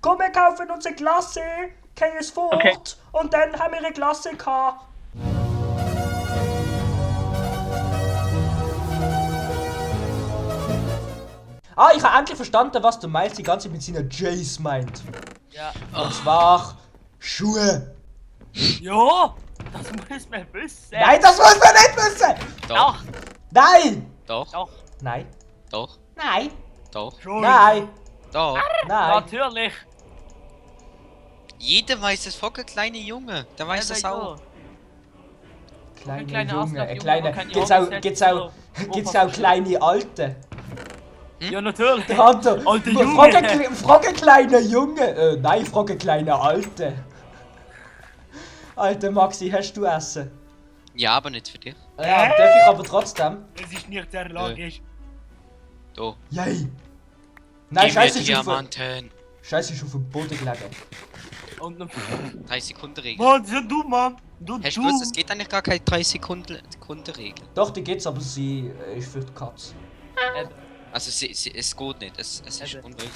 komm, wir kaufen uns eine Klasse, gehen es fort Okay. und dann haben wir eine Klasse gehabt. Ah, ich habe endlich verstanden, was du meinst, die ganze Zeit mit seiner Jace meint. Ja. Und zwar Schuhe. Ja, das muss man wissen. Nein, das muss man nicht wissen! Doch, Nein! Doch. doch, Nein. Doch. Nein. Doch. schon. Nein. Doch. Nein. Natürlich. Jeder weiß es, voll kleine Junge. Der weiß das auch. Kleine kleine Junge, Aslak-Junge, kleine. der kann Gibt's ja auch, auch gibt's auch, Opa gibt's auch kleine Alte? Ja, natürlich. Der Hunter. Alte Junge. Frage kleine Junge. Nein, frage kleine Alte. Alter Maxi, hast du Essen? Ja, aber nicht für dich. Ja, darf ich aber trotzdem. Es ist nicht sehr logisch. Do. Yay. Nein, Gib mir Scheiße ist auf Diamanten. Scheiße ist auf dem Boden gelegen. Und dann. 3 Sekunden Regel. Mann, ja du, Mann. Du, Hast du gewusst, es geht eigentlich gar keine 3 Sekunden Regel. Doch, die geht's, aber sie ist für die Katze. Also es geht nicht, es ist Also. unmöglich.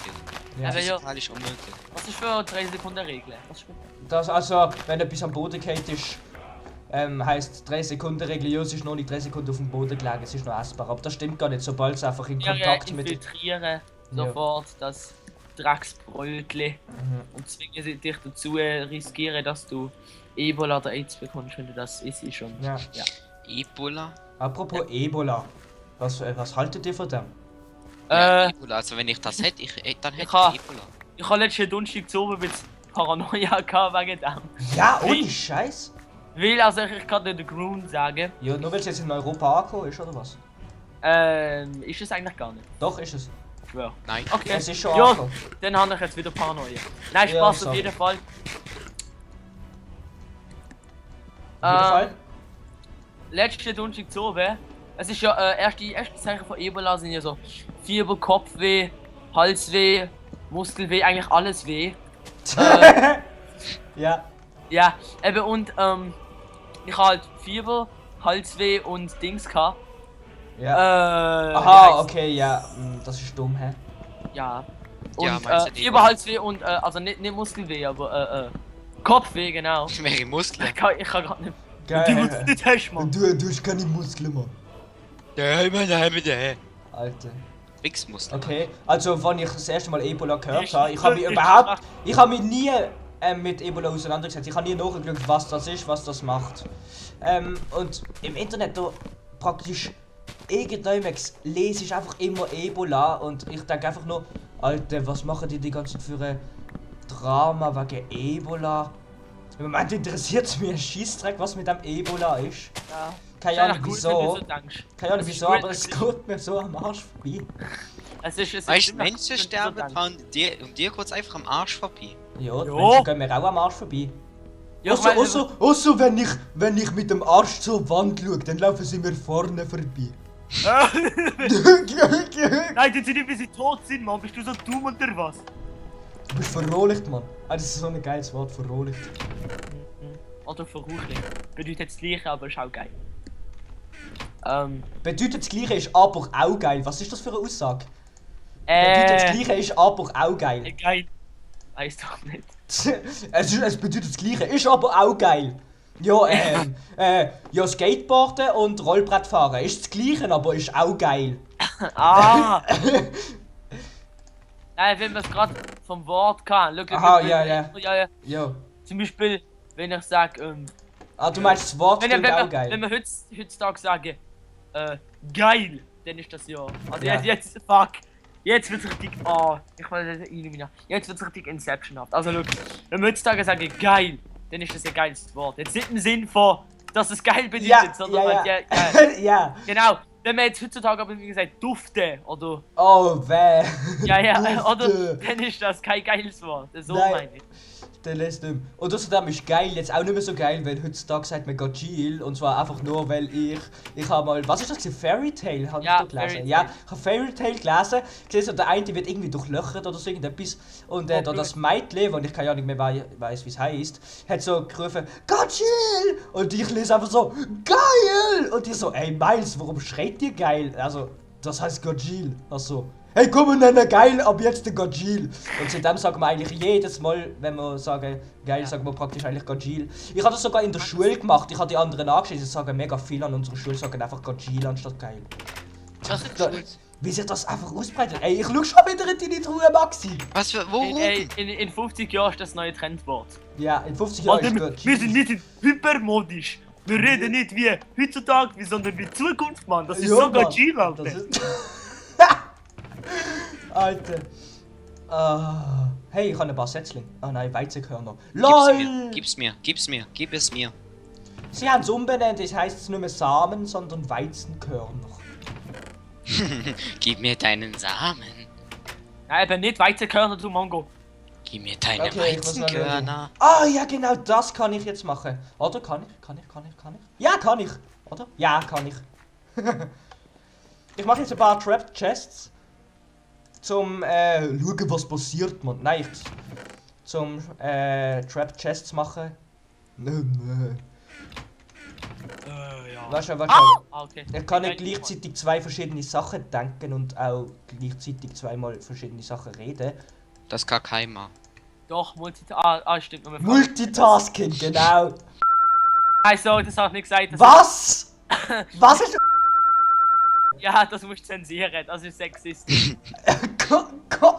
Ja. Aber ja. Physikalisch unmöglich. Was ist für 3 Sekunden Regel? Was ist für... Das also, wenn etwas am Boden geht, ist, heisst 3 Sekunden Regel, ja, es ist noch nicht 3 Sekunden auf dem Boden gelegen, es ist noch essbar. Aber das stimmt gar nicht, sobald es einfach in Kontakt mit... infiltrieren sofort das Drecksbrötli und zwingen sie dich dazu, riskieren, dass du Ebola oder AIDS bekommst, wenn du das isst schon. Ja. Ja. Ebola? Apropos Ebola, was haltet ihr von dem? Ja, Ebola, also wenn ich das hätte, dann hätte ich ha- Ebola. Ich habe letzten Donnerstag zu oben ein bisschen Paranoia gehabt wegen dem. Ja, ohne Wie? Scheiß. Weil, also ich kann dir den Grund sagen, Ja, nur weil es jetzt in Europa angekommen ist, oder was? ist es eigentlich gar nicht. Doch, ist es. Ich schwör. Nein. Okay, Es ist schon ja, angekommen. dann habe ich jetzt wieder Paranoia. Nein, Ja, Spaß so. auf jeden Fall. Auf jeden Fall. Letzte Donnerstag zu oben. Es ist ja erste Zeichen von Ebola sind ja so Fieber, Kopfweh, Halsweh, Muskelweh, eigentlich alles weh. Ja. Ja, eben und ich habe halt Fieber, Halsweh und Dings gehabt. Ja. Wie Aha, heisst's? okay, ja. Das ist dumm, hä? Ja. Ja, Und meinst du die Fieber, Halsweh und also nicht Muskelweh, aber Kopfweh, genau. Mehrere Muskeln. Ich kann gerade nicht. Geil. nicht hast, Mann. Du hast keine Muskeln, Mann. Alter. Wichsmuskeln. Okay, also wenn ich das erste Mal Ebola gehört Ich- habe, ich habe mich nie mit Ebola auseinandergesetzt. Ich habe nie nachgeschaut, was das ist, was das macht. Und im Internet da praktisch irgendjemand lese ich einfach immer Ebola und ich denke einfach nur, Alter, was machen die ganze Zeit für ein Drama wegen Ebola? Im Moment interessiert es mich ein Scheissdreck, was mit dem Ebola ist. Ja. Keine Ist Ahnung eigentlich gut, wenn du wieso. so denkst. Keine Ahnung Es ist wieso, gut, aber es es ist- geht mir so am Arsch vorbei. Es ist Weißt du, ziemlich Menschen gut, wenn du so sterben denkst. und dir kurz einfach am Arsch vorbei. Ja, die Ja. Menschen gehen mir auch am Arsch vorbei. Ja, ich meine, Außer wenn ich mit dem Arsch zur Wand schaue, dann laufen sie mir vorne vorbei. Nein, die sind nicht, wie sie tot sind, Mann. Bist du so dumm oder was? Du bist verrohlicht, Mann. Ah, das ist so ein geiles Wort, verrohlicht. Oder verruchlich. Bedeutet das gleiche, aber ist auch geil. Bedeutet das Gleiche ist aber auch geil. Was ist das für eine Aussage? Bedeutet das Gleiche ist aber auch geil. Geil. Weiß doch nicht. Es bedeutet das Gleiche, ist aber auch geil. Ja, ja, Skateboarden und Rollbrettfahren ist das Gleiche, aber ist auch geil. Ah! Nein, wenn man es gerade vom Wort kann. Schau, Aha, wenn- ja. Ja. Zum Beispiel, wenn ich sage, Ah, du meinst das Wort wenn, klingt auch wenn geil. wir heutzutage sagen, geil, dann ist das ja. Also Ja. jetzt, fuck. Jetzt wird's richtig, ich weiß nicht, jetzt wird's richtig Inceptionhaft. Also schau, wenn wir heutzutage sagen, geil, dann ist das ein geiles Wort. Jetzt nicht im Sinn von, dass es geil bedeutet, Ja, sondern ja, halt, ja. Ja. genau. Wenn wir jetzt heutzutage aber wie gesagt dufte oder Oh, weh. ja, Dufte. oder dann ist das kein geiles Wort. So Nein. meine ich. Der lässt nicht mehr. Und außerdem ist geil jetzt auch nicht mehr so geil, weil heutzutage sagt man Chill. Und zwar einfach nur, weil ich habe mal, was ist das gewesen? Fairy Tale habe Ja, ich da gelesen. Fairy Ja, Tail. ich habe Fairy Tale gelesen. Gesehen, so der eine wird irgendwie durchlöchert oder so irgendetwas. Und da blöd. das Mädchen, und ich keine Ahnung mehr weiß, wie es heisst, hat so gerufen, Chill! Und ich lese einfach so, geil! Und die so, ey Miles, warum schreit ihr geil? Also, das heißt Chill. Also, hey komm, und dann geil, ab jetzt der Gajil. Und seitdem sagen wir eigentlich jedes Mal, wenn wir sagen geil, sagen wir praktisch eigentlich Gajil. Ich habe das sogar in der Schule gemacht, ich habe die anderen angeschaut, sie sagen mega viel an unserer Schule, sagen einfach Gajil anstatt geil. Was ist das? Wie sich das einfach ausbreitet. Ey, ich schau schon wieder in deine Truhe, Maxi. Was für. Worum? In 50 Jahren ist das neue Trendwort. Ja, in 50 Jahren ist gut. Wir sind nicht hypermodisch. Wir reden nicht wie heutzutage, sondern wie Zukunft, Mann. Das ist Ja, sogar Mann. Gil, Alter. Das ist... Alter. Hey, ich habe ein paar Sätzchen. Ah nein, Weizenkörner. LOL! Gib es mir. Sie haben es umbenannt, es heißt jetzt nicht mehr Samen, sondern Weizenkörner. Gib mir deinen Samen. Nein, eben nicht Weizenkörner, du Mongo. Gib mir deine Okay, ich muss mal Weizenkörner. Ah ja, genau das kann ich jetzt machen. Oder kann ich? Ja, kann ich. Oder? Ja, kann ich. Ich mache jetzt ein paar Trap Chests. Zum schauen, was passiert, man. Nein, zum Trap Chests machen. Ja. Weißt du. Ah, okay. Ich kann nicht gleichzeitig zwei verschiedene Sachen denken und auch gleichzeitig zweimal verschiedene Sachen reden. Das kann keiner. Doch, stimmt. Nur Multitasking, genau. Nein, sorry, das habe ich nicht gesagt. Das Was? Was ist... Ja, das musst du zensieren, das ist sexistisch.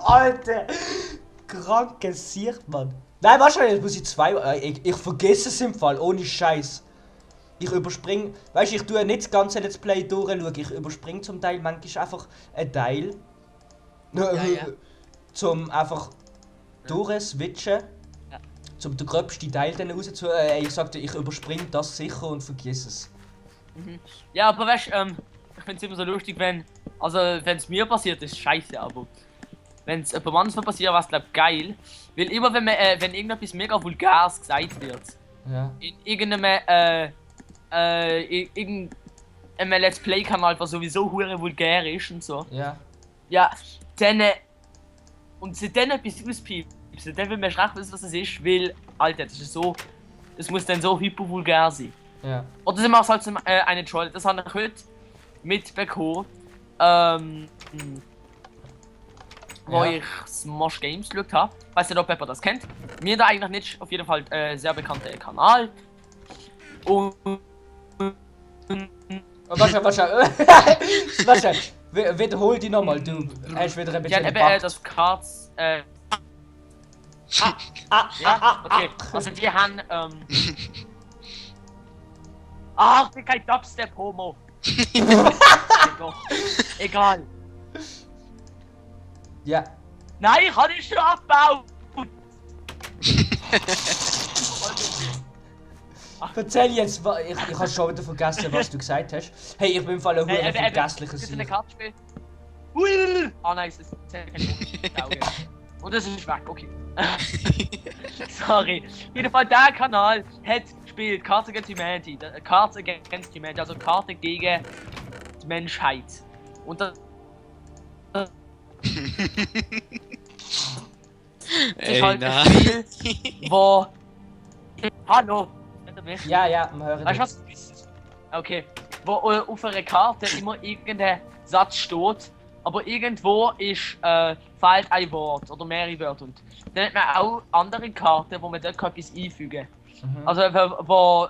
Alter! Krankes Sicht, Mann. Nein, warte schon, jetzt muss ich zwei... Ich vergesse es im Fall, ohne Scheiß. Ich überspring... Weißt du, ich tue nicht das ganze Let's Play durchschauen. Ich überspring zum Teil manchmal einfach ein Teil. Ja. Zum einfach durchswitchen. Ja. Zum den gröbsten Teil dann rauszu... ich sagte, ich überspring das sicher und vergiss es. Ja, aber weißt du, ich find's immer so lustig, wenn es mir passiert, ist scheiße, aber wenn es jemand anderes passiert, was glaub geil. Weil immer wenn irgendetwas mega vulgäres gesagt wird, Ja. in irgendeinem Let's Play Kanal, was sowieso hure vulgär ist und so. Ja. Ja, dann und sie dann etwas auspiepsen, dann will man schlecht wissen, was es ist, weil, Alter, das muss dann so hypervulgär sein. Ja. Oder sie machen halt eine Troll, das habe ich heute mitbekommen, wo Ja. ich Smosh Games geschaut habe. Weiß nicht, ob jemand das kennt. Mir da eigentlich nicht, auf jeden Fall sehr bekannter Kanal. Und Warte, wiederhol die nochmal, du hast wieder ein die haben bisschen eben gebackt. das Cards. Ja, okay. Also die haben ach, ich bin kein Dubstep-Homo. Egal. Ja. Nein, ich kann nicht schon abbauen. Erzähl jetzt, ich habe schon wieder vergessen, was du gesagt hast. Hey, ich bin im Fall ein hure vergesslicher Das ist eine Sieg. Kartenspiel. Ui! Ah nein, es ist okay. Und das ist weg, okay. Sorry. Auf jeden Fall, der Kanal hat gespielt Cards Against Humanity. Cards Against Humanity, also Karte gegen die Menschheit. Und das ist halt ein Spiel, wo... Hallo! Hört ihr mich? Ja, wir hören Weißt du was? Okay. Wo auf einer Karte immer irgendein Satz steht, aber irgendwo ist, fehlt ein Wort oder mehrere Wörter. Und dann hat man auch andere Karten, wo man dort etwas einfügen kann. Mhm. Also wo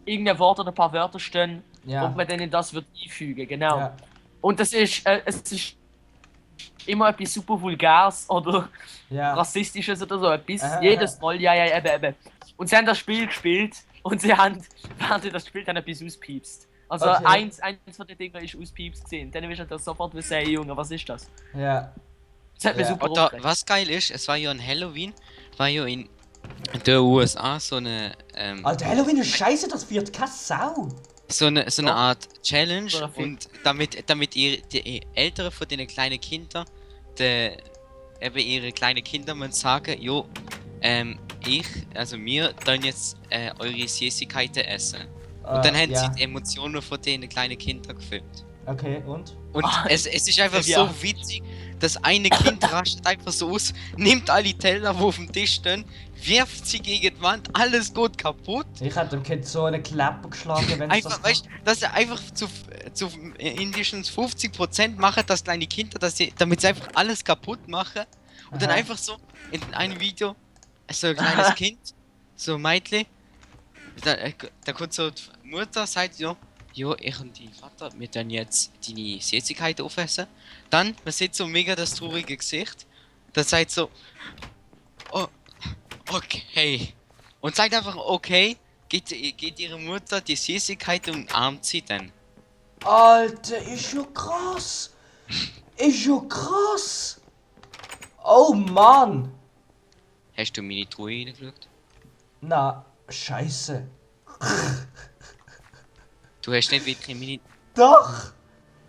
irgendein Wort oder ein paar Wörter stehen, Ja. wo man dann in das wird einfügen, genau. Ja. Und das ist, es ist immer etwas super Vulgäres oder Ja. Rassistisches oder so etwas. Aha, Jedes Mal, ja, eben. Und sie haben das Spiel gespielt und sie haben, während sie das gespielt haben, etwas auspiepst. Also Okay. eins von den Dingen ist auspiepst gesehen. Dann wirst du das sofort wissen, hey Junge, was ist das? Ja. Das hat mich Ja. super Oder aufgeregt. was geil ist, es war ja an Halloween, war ja in den USA so eine Alter, Halloween ist scheiße, das wird keine Sau. so eine Doch. Art Challenge Oder viel. und damit die Ältere von den kleinen Kindern, eben ihre kleinen Kinder müssen sagen, jo, wir dann jetzt eure Süßigkeiten essen. Und dann haben ja. sie die Emotionen von den kleinen Kindern gefilmt. Okay, und? Und es ist einfach Ja. so witzig, das eine Kind rastet einfach so aus, nimmt alle Teller, wo auf dem Tisch stehen, wirft sie gegen die Wand, alles geht kaputt. Ich hätte dem Kind so eine Klappe geschlagen, wenn es Einfach, das weißt du, dass er einfach zu indischen 50% machen, das kleine Kinder, damit sie einfach alles kaputt machen. Und dann Aha. einfach so in einem Video, so ein kleines Kind, so ein Mädchen, da kommt so die Mutter, sagt ja, jo, ich und dein Vater, wir dann jetzt deine Süßigkeit aufessen. Dann, man sieht so mega das traurige Gesicht. Dann sagt so, oh, okay. Und sagt einfach, okay, geht ihre Mutter die Süßigkeit und umarmt sie dann. Alter, ist ja krass. Ist ja krass. Oh Mann. Hast du meine Truhe reingeschaut? Na, scheiße. Du hast nicht wirklich meine... Doch.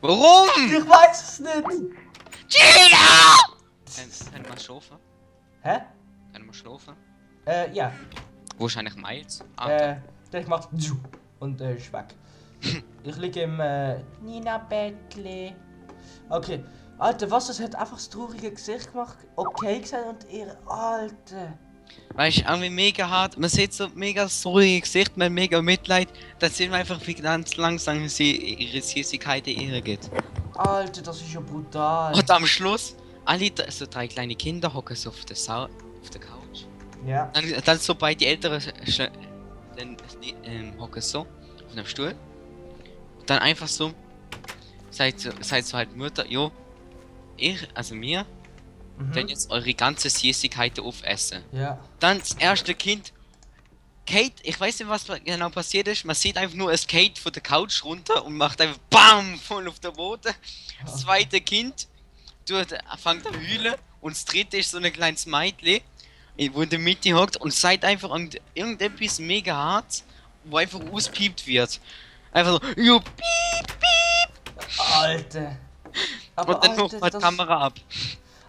Warum? Ich weiß es nicht. Gina! Können wir schlafen? Hä? Können wir schlafen? Ja. Wo ist eigentlich Miles? Der macht und ist weg. Ich liege im Nina-Bettli. Okay. Alter, was? Es hat einfach das traurige Gesicht gemacht. Okay gesagt und ihr Alter. Weißt du, irgendwie mega hart. Man sieht so mega das ruhige Gesicht, man hat mega Mitleid. Dann sehen wir einfach, wie ganz langsam sie ihre Süßigkeiten ihr geht. Alter, das ist ja brutal. Und am Schluss, alle so 3 kleine Kinder hocken so auf der Couch. Ja. Dann so bei die Älteren hocken so auf einem Stuhl. Dann einfach so, seid so halt die Mutter, jo, wir, dann jetzt eure ganze Süßigkeiten aufessen. Ja. Dann das erste Kind, Kate, ich weiß nicht, was genau passiert ist, man sieht einfach nur ein Kate von der Couch runter und macht einfach BAM voll auf den Boden. Das zweite Kind fängt an zu heulen und das dritte ist so ein kleines Mädchen, wo in der Mitte hockt und sagt einfach irgendetwas mega hart, wo einfach auspiept wird. Einfach so, jo, piep, piep. Alter. Aber Und dann macht man die Kamera ab.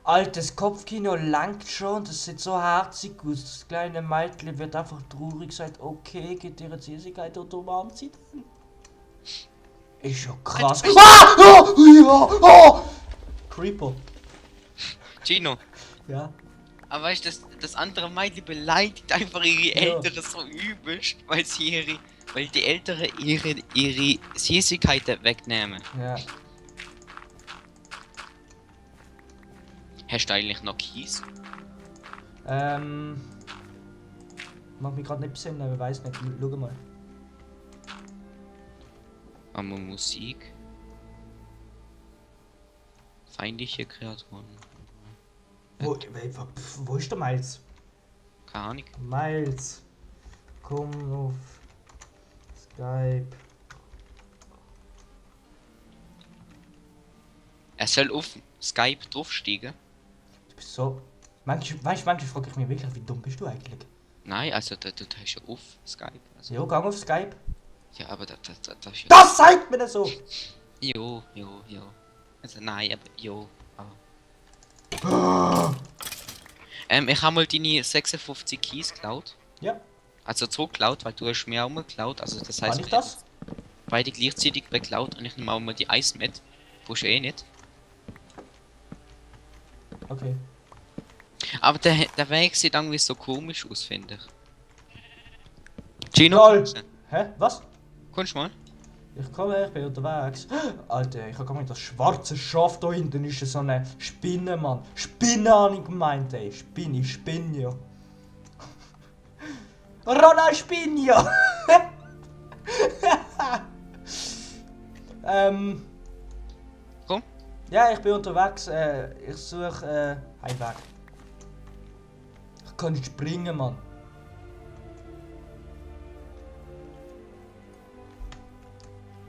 Alter, das Kopfkino langt schon, das sieht so herzig aus. Das kleine Mädchen wird einfach traurig, sagt, okay, geht ihre Süßigkeit und umarmt sie dann. Ist ja krass. Creeper. Gino, Ja. aber weißt du, das andere Mädchen beleidigt einfach ihre Ja. Eltern so übelst, weil die Älteren ihre Süßigkeiten wegnehmen. Ja. Hast du eigentlich noch Kies? Mach mich gerade nicht besinnen, aber weiß nicht. Schau mal. Haben wir Musik? Feindliche Kreaturen. Wo ist der Miles? Keine Ahnung. Miles. Komm auf Skype. Er soll auf Skype draufsteigen. Du bist so. Manchmal frage ich mich wirklich, wie dumm bist du eigentlich? Nein, also du hast ja auf Skype. Also, Jo, gang auf Skype. ja, aber das ist ja... Das sagt mir das so! Jo. Also nein, aber jo. Aber. Ich habe mal deine 56 Keys geklaut. Ja, Also zurückgeklaut, weil du hast mir auch mal geklaut. Also das heißt, kann ich das? beide gleichzeitig beklaut und ich nehme auch mal die Eis mit. Brauchst du eh nicht. Okay. Aber der Weg sieht irgendwie so komisch aus, finde ich. Gino, Lol. kommst du? Hä? Was? Kommst du mal? Ich komme, ich bin unterwegs. Alter, ich habe gar nicht das schwarze Schaf da hinten, ist so eine Spinne, Mann. Spinne habe ich gemeint, ey. Spinne ja. Ronald Spinne! Komm. Ja, ich bin unterwegs. Ich suche Heimweg. Ich kann nicht springen, Mann.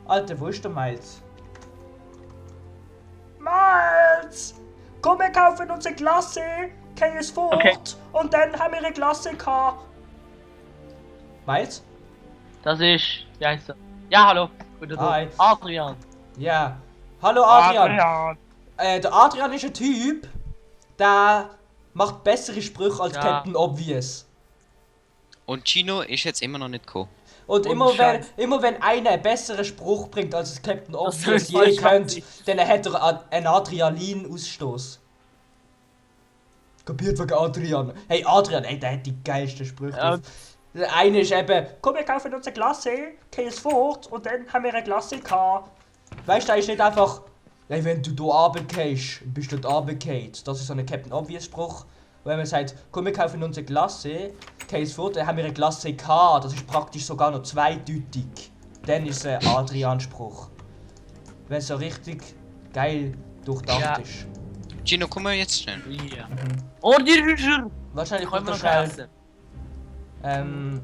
Alter, wo ist der Miles? Miles! Komm, wir kaufen uns eine Klasse, gehen es fort Okay. und dann haben wir eine Klasse gehabt. Miles? Das ist. Wie heißt er? Ja, hallo. Guten Tag. Hi. Adrian. Ja. Hallo Adrian. Der Adrian ist ein Typ, der macht bessere Sprüche als Ja. Captain Obvious. Und Gino ist jetzt immer noch nicht gekommen. Und Ohne immer Scheiß. wenn einer einen besseren Spruch bringt, als es Captain Obvious ist je falsch, könnt, dann hat er einen Adrenalin-Ausstoß. Kapiert wegen Adrian. Hey Adrian, ey, der hat die geilsten Sprüche. Ja. drauf. Der eine ist eben, komm, wir kaufen uns eine Glasse, geh es fort und dann haben wir eine Glasse gehabt. Weißt du, da ist nicht einfach, hey, wenn du hier runtergehst, bist du dort runtergefallen. Das ist so ein Captain Obvious Spruch. Wenn man sagt, komm, wir kaufen uns eine Glasse, geh es fort, dann haben wir eine Glasse gehabt. Das ist praktisch sogar noch zweideutig. Dann ist es ein Adrian-Spruch. Wenn es so richtig geil durchdacht Ja. ist. Gino, komm mal jetzt schnell. Ja. Oh, die Rüscher! Wahrscheinlich Können kommt wir er noch schnell. essen?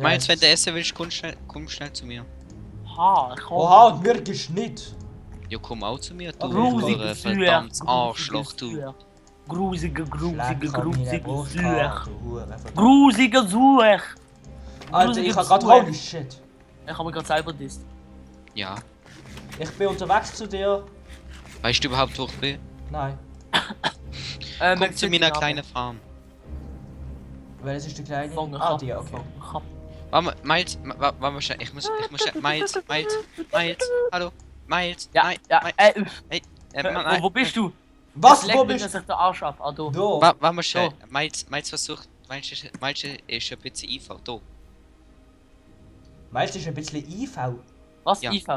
Meinst wenn du essen willst, komm schnell zu mir. Ha, ich Oha, und mir gibt's nicht. Ja, komm auch zu mir, du Grusige verdammtes Arschloch, du. Grusige Grusiger Such. Grusige Such. Alter, ich hab grad Such. holy shit. Ich hab mich gerade selber disst. Ja. Ich bin unterwegs zu dir. Weißt du überhaupt, wo ich bin? Nein, Komm zu meiner kleinen Farm. weil es ist der kleine. Fangen, Ah, die, okay. Warte, Miles, warte mal schnell, ich muss schnell, Miles, hallo, Miles, Ja, nein, ja, nein, wo bist du? Was, Leck wo mir bist sich der Arsch ab, ah, du. du? warte mal schnell, Miles versucht, Miles ist ein bisschen IV, da, Meinst du, ist ein bisschen IV? Was, Ja. IV?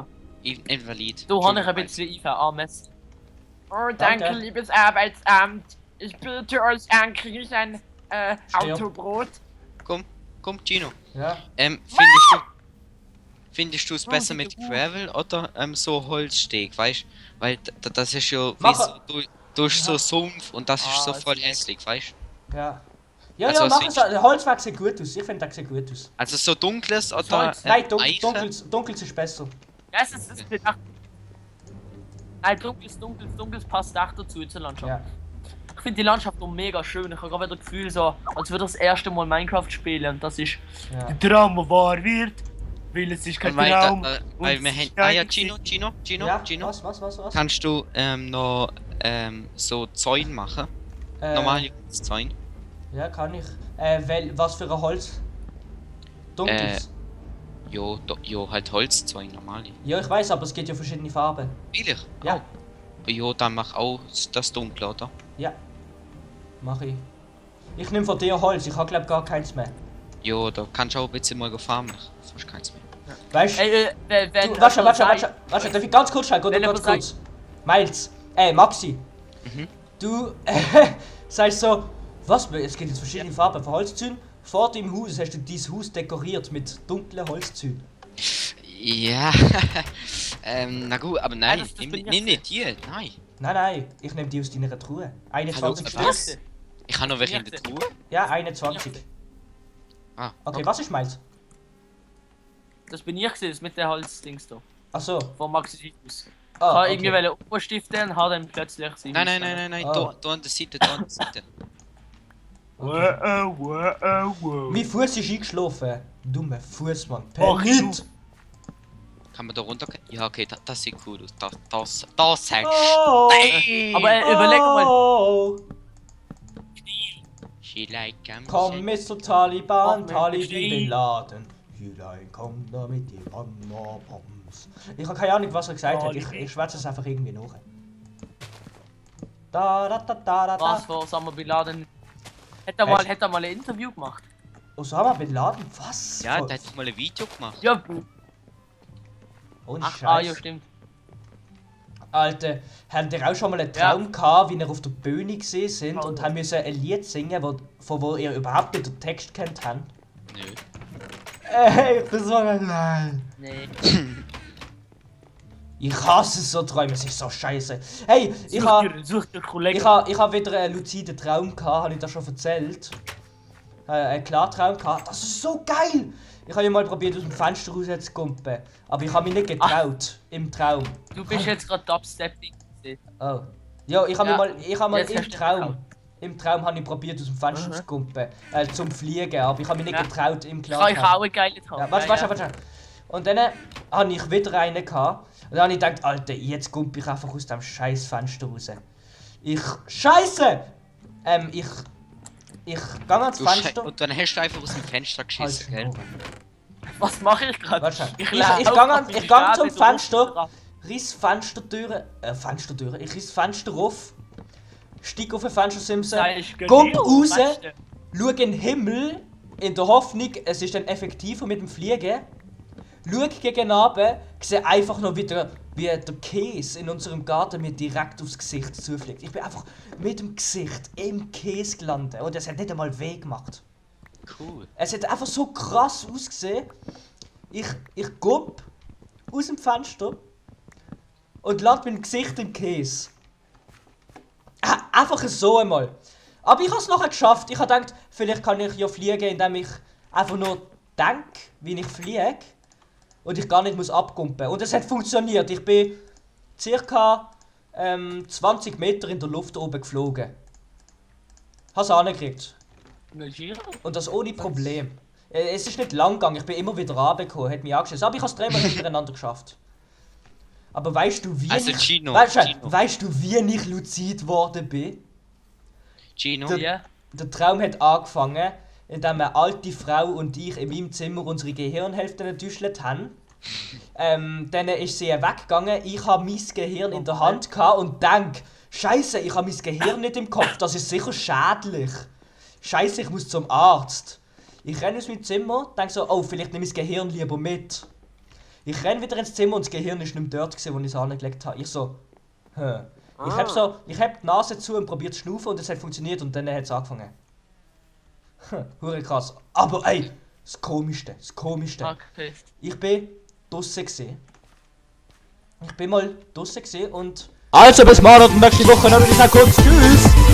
Invalid. Du hast ich ein Entschuldigung, bisschen IV, Messi. Oh, Danke. liebes Arbeitsamt. Ich bitte euch an, kriege ich ein Autobrot? Miles. Komm, Gino. Ja. Findest du es besser mit Gravel oder so Holzsteg, weißt? Weil das ist ja wie Mach- so, du hast so Sumpf und das ist so Ah, voll ist hässlich, weißt? Ja. Ja, Also, ja, mach was es. Der Holzweg sieht gut aus. Ich finde, der sieht gut aus. Also so dunkles oder Holz. Nein, Eiche? dunkles ist besser. Ja, es ist gedacht. Nein, dunkles passt auch dazu zur Landschaft. Ja. Ich finde die Landschaft auch mega schön. Ich habe gerade wieder das Gefühl, so, als würde ich das erste Mal Minecraft spielen. Und das ist Ja. der Traum, der wahr wird. Weil es ist kein weil, Traum. weil wir haben. Ah ja, Gino, Ja, Gino. was? Kannst du noch so Zäune machen? Normales Zäune? Ja, kann ich. Was für ein Holz? Dunkles. Jo, halt Holzzäune, normale. Ja, ich weiß, aber es gibt ja verschiedene Farben. Billig? Ja. Jo, dann mach auch das Dunkle, oder? Ja. Mach ich. Ich nehme von dir Holz, ich habe glaub gar keins mehr. Jo, da kannst du auch ein bisschen mal farmen. Sonst keins mehr. Weißt Ey, wenn du? Warte, darf ich ganz kurz schauen? Wenn Ganz jemand kurz. Miles, Maxi. Mhm. Du sagst so, was? Es gibt jetzt verschiedene Farben von Holzzäunen. Vor dem Haus hast du dieses Haus dekoriert mit dunklen Holzzäunen. Ja, na gut, aber nein, das bin ich nimm nicht die, nein. Nein, ich nehme die aus deiner Truhe. 21 Stück. was? Ich habe noch welche in der Truhe. Ja, 21. Ah, Okay, was ist Miles? Das bin ich gewesen, das mit der Holzdings da. Achso. Von Maxi Situs. Ich Ah, habe irgendwie Urstiften und habe dann plötzlich sie. Nein, Ah. da an der Seite, da an der Seite. Mein Fuß ist eingeschlafen. Dummer Fußmann. Ach, Penit! Kann man da runter? Ja, okay, das sieht cool aus. Das sagst Oh, Aber überleg mal. oh. She like Komm, Mr. Taliban, Ach, Taliban Mensch, Bin Laden. Jülein, komm da mit die Wanderbombs. Ich habe keine Ahnung, was er gesagt hat. Ich schwätze es einfach irgendwie nach. Da. Was für Osama Bin Laden? Hätte er mal ein Interview gemacht? Osama Bin Laden? Was? Ja, der hat mal ein Video gemacht. Ja. Ohne Ach, ja, Scheiß. stimmt. Alter, habt ihr auch schon mal einen Traum gehabt, wie ihr auf der Bühne gesehen sind und haben müssen ein Lied singen, von wo ihr überhaupt nicht den Text kennt habt? Nö. Ich bin so allein. Nee. Ich hasse so Träume, es ist so scheiße. Hey, ich Such dir Kollegen. Ich hab wieder einen luziden Traum gehabt, habe ich das schon erzählt? Einen Klartraum gehabt. Das ist so geil! Ich habe ja mal probiert, aus dem Fenster raus zu kumpen. Aber ich habe mich nicht getraut. Im Traum. Du bist jetzt gerade Dubstepping. Oh. Ja, ich habe Ja, mal jetzt im hast du Traum. getraut. Im Traum habe ich probiert, aus dem Fenster zu kumpen. Zum Fliegen. Aber ich habe mich nicht Ja. getraut im Ich Klartraum. habe auch einen geilen Traum. Ja, warte. Und dann habe ich wieder einen gehabt. Und dann habe ich gedacht, Alter, jetzt kumpe ich einfach aus dem scheiß Fenster raus. Scheiße! Ich gehe ans Fenster. Und dann hast du einfach aus dem Fenster Halt geschissen, gell? Schnurren. Was mache ich gerade? Warte schnell. Ich lauf gang zum auf die Fenster, Straße. riss Fenstertüren, ich riss Fenster auf, stieg auf den Fenstersimse, Nein, ist komm genial, raus, weißt du? schau in den Himmel, in der Hoffnung, es ist dann effektiver mit dem Fliegen. Schau gegen Abend, sehe einfach noch wieder, wie der Käse in unserem Garten mir direkt aufs Gesicht zufliegt. Ich bin einfach mit dem Gesicht im Käse gelandet und es hat nicht einmal weh gemacht. Cool. Es hat einfach so krass ausgesehen. Ich guck aus dem Fenster und lande mit dem Gesicht im Käse. Einfach so einmal. Aber ich habe es nachher geschafft. Ich habe gedacht, vielleicht kann ich ja fliegen, indem ich einfach nur denke, wie ich fliege. Und ich gar nicht muss abkumpen. Und es hat funktioniert. Ich bin ca. 20 Meter in der Luft oben geflogen. Hab's angekriegt. Und das ohne Problem. Es ist nicht lang gegangen, ich bin immer wieder runtergekommen, hat mich angeschissen. Aber ich habe es dreimal hintereinander geschafft. Aber weißt du, wie Also ich... Gino, Weißt du, wie ich luzid geworden bin? Gino, Ja. Der Traum hat angefangen, indem eine alte Frau und ich in meinem Zimmer unsere Gehirnhälften getuschelt haben. Dann ist sie weggegangen, ich habe mein Gehirn in der Hand gehabt und denk, Scheiße, ich habe mein Gehirn nicht im Kopf, das ist sicher schädlich. Scheiße, ich muss zum Arzt. Ich renne aus meinem Zimmer, denke so, oh, vielleicht nehme ich das Gehirn lieber mit. Ich renne wieder ins Zimmer und das Gehirn ist nicht mehr dort gewesen, wo ich es angelegt habe. Ich so, hä. Ich hab die Nase zu und probiert zu schnaufen und es hat funktioniert und dann hat es angefangen. Hure krass. Aber ey, das Komischste. Okay. Ich bin draussen gewesen. Ich bin mal draussen gewesen und... Also bis morgen und nächste Woche noch, ich sag kurz tschüss!